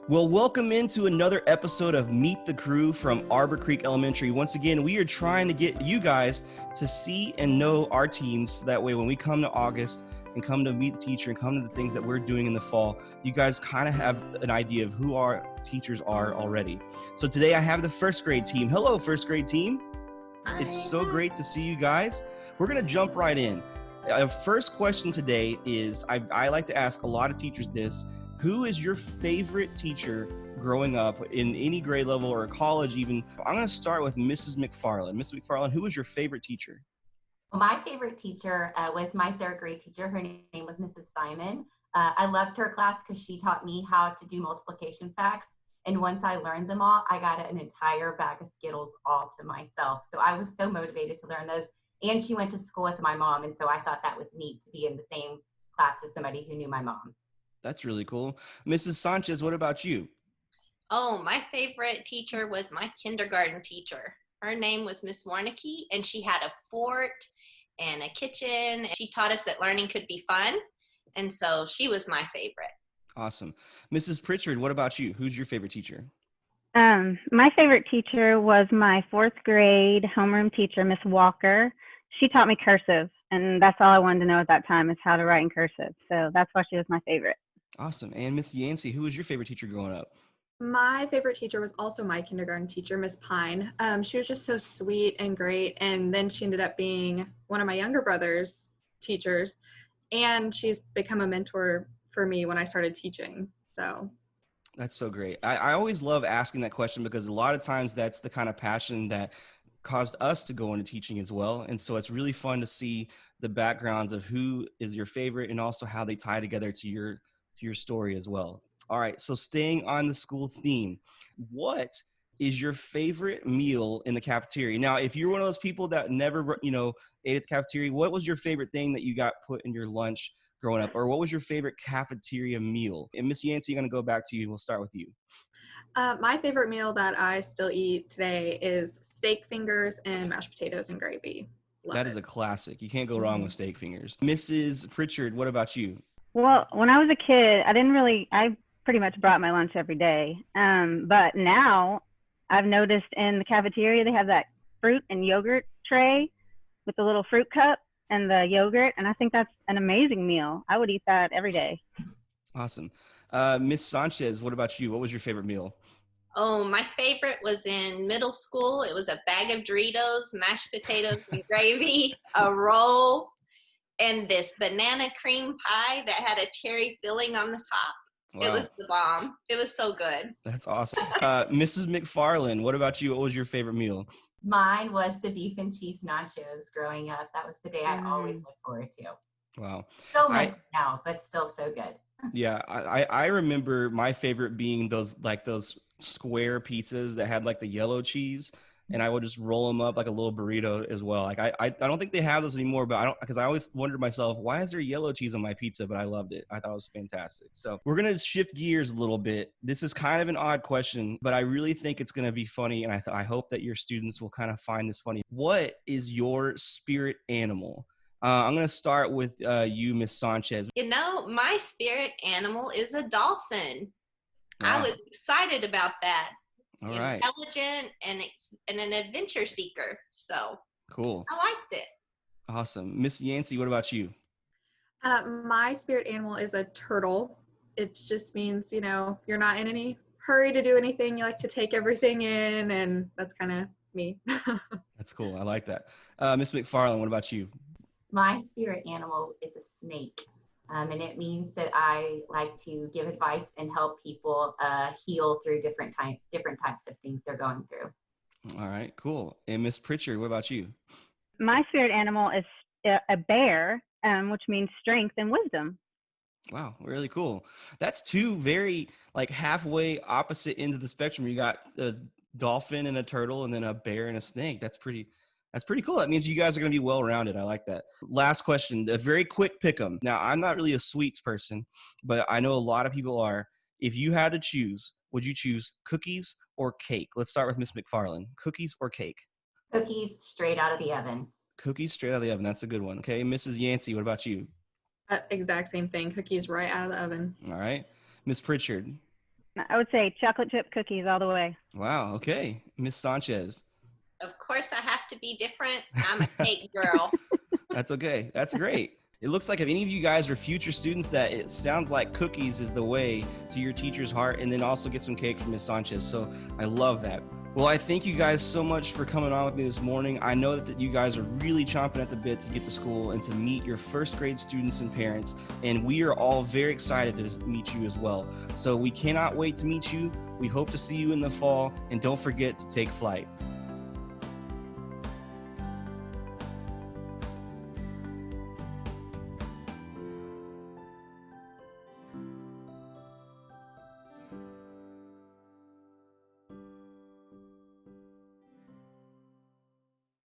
Well, welcome into another episode of Meet the Crew from Arbor Creek Elementary. Once again, we are trying to get you guys to see and know our teams. So that way, when we come to August and come to meet the teacher and come to the things that we're doing in the fall, you guys kind of have an idea of who our teachers are already. So today I have the first grade team. Hello, first grade team. Hi. It's so great to see you guys. We're going to jump right in. Our first question today is, I like to ask a lot of teachers this. Who is your favorite teacher growing up in any grade level or college even? I'm going to start with Mrs. McFarland. Mrs. McFarland, who was your favorite teacher? Well, my favorite teacher was my third grade teacher. Her name was Mrs. Simon. I loved her class because she taught me how to do multiplication facts. And once I learned them all, I got an entire bag of Skittles all to myself. So I was so motivated to learn those. And she went to school with my mom. And so I thought that was neat to be in the same class as somebody who knew my mom. That's really cool. Mrs. Sanchez, what about you? Oh, my favorite teacher was my kindergarten teacher. Her name was Miss Warnicki, and she had a fort and a kitchen. She taught us that learning could be fun, and so she was my favorite. Awesome. Mrs. Pritchard, what about you? Who's your favorite teacher? My favorite teacher was my fourth grade homeroom teacher, Miss Walker. She taught me cursive, and that's all I wanted to know at that time is how to write in cursive. So that's why she was my favorite. Awesome. And Miss Yancey, who was your favorite teacher growing up? My favorite teacher was also my kindergarten teacher, Miss Pine. She was just so sweet and great. And then she ended up being one of my younger brother's teachers. And she's become a mentor for me when I started teaching. So That's so great. I always love asking that question because a lot of times that's the kind of passion that caused us to go into teaching as well. And so it's really fun to see the backgrounds of who is your favorite and also how they tie together to your story as well. All right, so staying on the school theme, what is your favorite meal in the cafeteria? Now, if you're one of those people that never, ate at the cafeteria, what was your favorite thing that you got put in your lunch growing up? Or what was your favorite cafeteria meal? And Miss Yancey, I'm going to go back to you. We'll start with you. my favorite meal that I still eat today is steak fingers and mashed potatoes and gravy. That is a classic. You can't go wrong with steak fingers. Mrs. Pritchard, what about you? Well, when I was a kid, I pretty much brought my lunch every day. But now I've noticed in the cafeteria, they have that fruit and yogurt tray with the little fruit cup and the yogurt. And I think that's an amazing meal. I would eat that every day. Awesome. Miss Sanchez, what about you? What was your favorite meal? Oh, my favorite was in middle school. It was a bag of Doritos, mashed potatoes and gravy, a roll, and this banana cream pie that had a cherry filling on the top. Wow. It was the bomb. It was so good. That's awesome. Mrs. McFarland, what about you? What was your favorite meal? Mine was the beef and cheese nachos growing up. That was the day I always looked forward to. Wow. So much now, but still so good. Yeah, I remember my favorite being those square pizzas that had like the yellow cheese, and I would just roll them up like a little burrito as well. Like I don't think they have those anymore, but because I always wondered myself, why is there yellow cheese on my pizza? But I loved it. I thought it was fantastic. So we're gonna shift gears a little bit. This is kind of an odd question, but I really think it's gonna be funny, and I hope that your students will kind of find this funny. What is your spirit animal? I'm going to start with you, Miss Sanchez. My spirit animal is a dolphin. Wow. I was excited about that. All right. Intelligent and an adventure seeker. So Cool. I liked it. Awesome. Miss Yancey, what about you? My spirit animal is a turtle. It just means, you're not in any hurry to do anything. You like to take everything in, and that's kind of me. That's cool. I like that. Miss McFarland, what about you? My spirit animal is a snake, and it means that I like to give advice and help people heal through different types of things they're going through. All right, cool. And Miss Pritchard, what about you? My spirit animal is a bear, which means strength and wisdom. Wow, really cool. That's two very halfway opposite ends of the spectrum. You got a dolphin and a turtle, and then a bear and a snake. That's pretty cool. That means you guys are going to be well-rounded. I like that. Last question, a very quick pick 'em. Now, I'm not really a sweets person, but I know a lot of people are. If you had to choose, would you choose cookies or cake? Let's start with Miss McFarland. Cookies or cake? Cookies straight out of the oven. Cookies straight out of the oven. That's a good one. Okay, Mrs. Yancey, what about you? Exact same thing. Cookies right out of the oven. All right. Miss Pritchard? I would say chocolate chip cookies all the way. Wow. Okay. Miss Sanchez. Of course, I have to be different. I'm a cake girl. That's okay. That's great. It looks like if any of you guys are future students, that it sounds like cookies is the way to your teacher's heart, and then also get some cake from Miss Sanchez. So I love that. Well, I thank you guys so much for coming on with me this morning. I know that you guys are really chomping at the bit to get to school and to meet your first grade students and parents. And we are all very excited to meet you as well. So we cannot wait to meet you. We hope to see you in the fall, and don't forget to take flight.